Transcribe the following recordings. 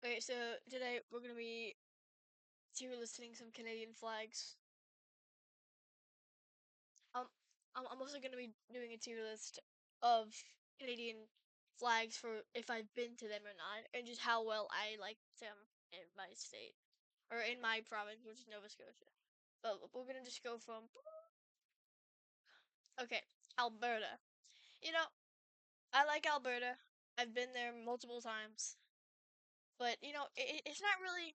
Okay, so today we're gonna be tier listing some Canadian flags. Um, I'm also gonna be doing a tier list of Canadian flags for if I've been to them or not, and just how well I like them in my state or in my province, which is Nova Scotia. But we're gonna just go from okay, Alberta. You know, I like Alberta. I've been there multiple times, but it's not really.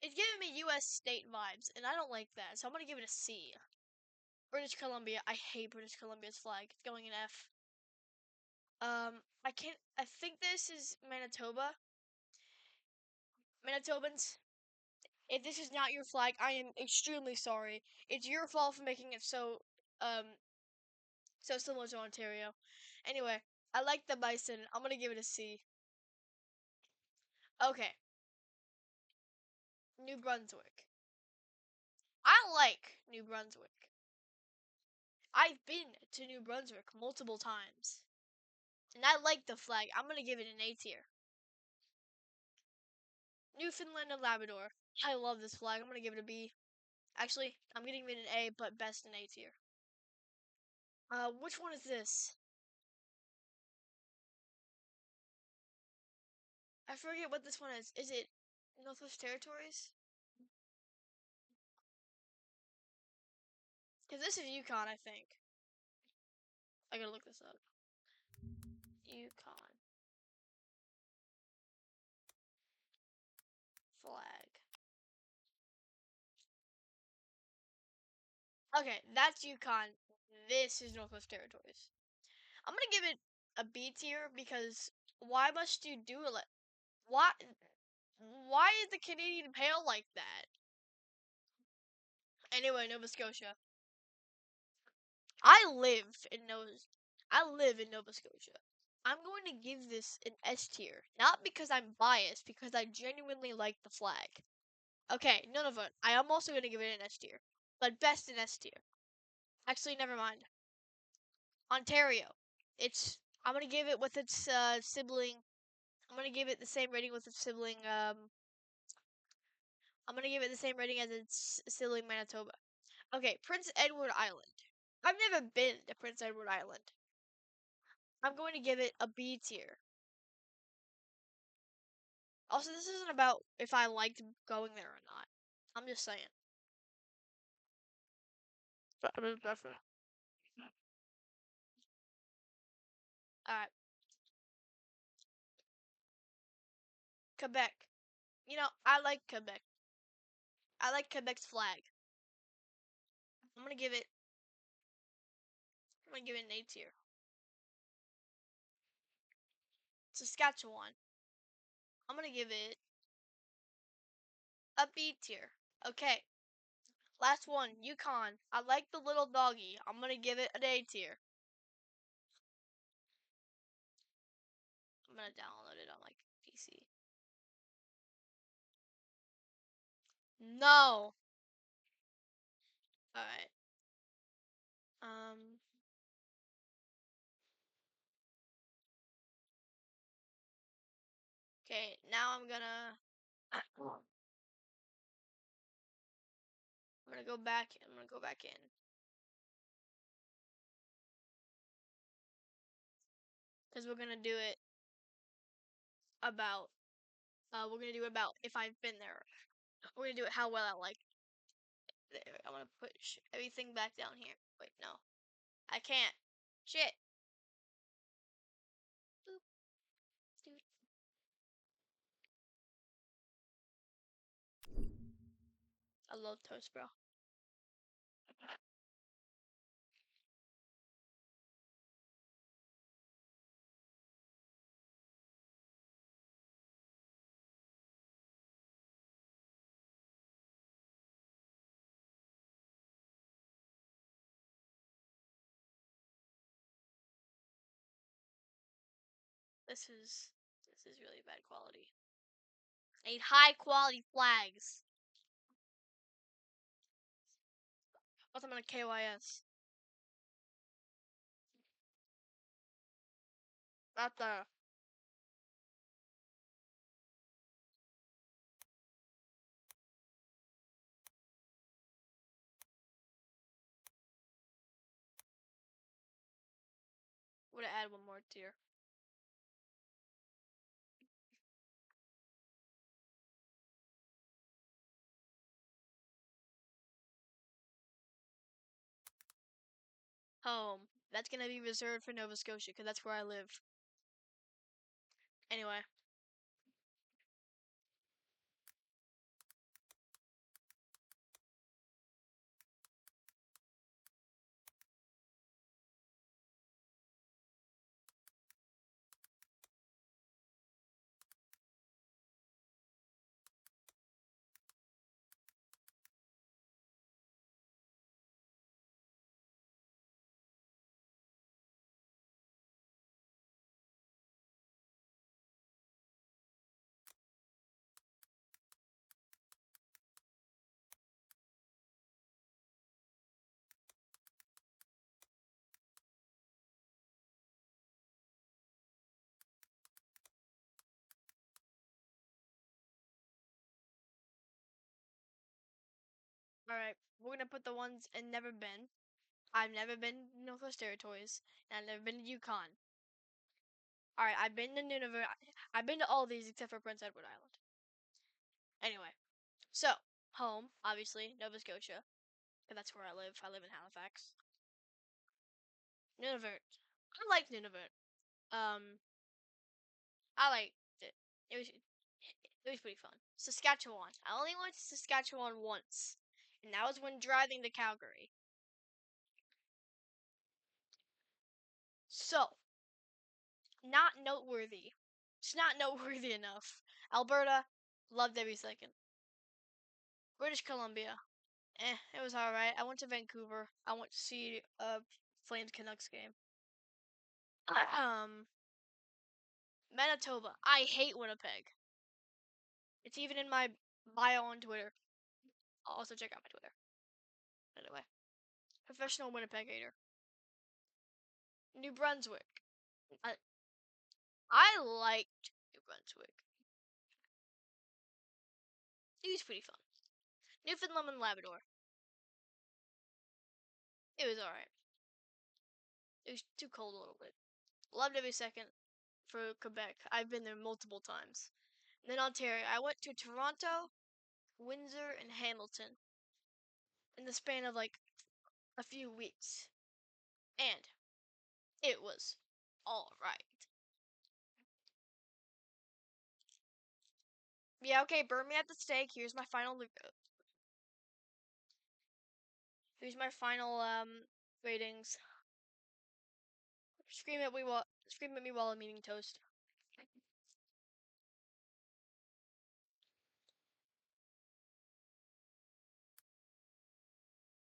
It's giving me U.S. state vibes, and I don't like that. So I'm gonna give it a C. British Columbia. I hate British Columbia's flag. It's going in F. I can't. I think this is Manitoba. Manitobans, if this is not your flag, I am extremely sorry. It's your fault for making it so similar to Ontario. Anyway, I like the bison. I'm gonna give it a C. Okay, New Brunswick. I like New Brunswick. I've been to New Brunswick multiple times, and I like the flag. I'm gonna give it an A tier. Newfoundland and Labrador. I love this flag. I'm gonna give it a B. Actually, I'm giving it an A, but best in A tier. Which one is this? I forget what this one is. Is it Northwest Territories? Because this is Yukon, I think. I gotta look this up. Yukon flag. Okay, that's Yukon. This is Northwest Territories. I'm gonna give it a B tier because why must you do it? Why? Why is the Canadian pale like that? Anyway, Nova Scotia. I live in Nova Scotia. I'm going to give this an S tier, not because I'm biased, because I genuinely like the flag. Okay, Nunavut. I am also going to give it an S tier, but best in S tier. Actually, never mind. Ontario. I'm going to give it with its sibling. I'm going to give it the same rating with its sibling. I'm going to give it the same rating as its sibling Manitoba. Okay, Prince Edward Island. I've never been to Prince Edward Island. I'm going to give it a B tier. Also, this isn't about if I liked going there or not. I'm just saying. Alright. Quebec. I like Quebec. I like Quebec's flag. I'm gonna give it an A tier. Saskatchewan. I'm gonna give it a B tier. Okay. Last one, Yukon. I like the little doggy. I'm gonna give it an A tier. I'm gonna download it on my PC. No. Alright. Okay, now I'm gonna go back. I'm gonna go back in. Because we're gonna do it about if I've been there. We're gonna do it how well I like it. I'm gonna push everything back down here. Wait, no. I can't. Shit. Boop. Dude. I love toast, bro. This is really bad quality. I need high quality flags. What's I'm on a KYS? Not the Would I add one more tier? Home. That's gonna be reserved for Nova Scotia because that's where I live. Anyway. Alright, we're gonna put the ones in never been. I've never been to Northwest Territories, and I've never been to Yukon. Alright, I've been to Nunavut. I've been to all these except for Prince Edward Island. Anyway, so, home, obviously, Nova Scotia. Because that's where I live. I live in Halifax. Nunavut. I like Nunavut. I liked it. It was pretty fun. Saskatchewan. I only went to Saskatchewan once, and that was when driving to Calgary. So, not noteworthy. It's not noteworthy enough. Alberta, loved every second. British Columbia, it was alright. I went to Vancouver. I went to see a Flames Canucks game. Um, Manitoba. I hate Winnipeg. It's even in my bio on Twitter. I'll also check out my Twitter. Anyway, professional Winnipeg hater. New Brunswick. I liked New Brunswick. It was pretty fun. Newfoundland and Labrador. It was alright. It was too cold a little bit. Loved every second for Quebec. I've been there multiple times. And then Ontario. I went to Toronto, Windsor, and Hamilton in the span of like a few weeks. And it was alright. Yeah, okay, burn me at the stake. Here's my final ratings. Scream at me while I'm eating toast.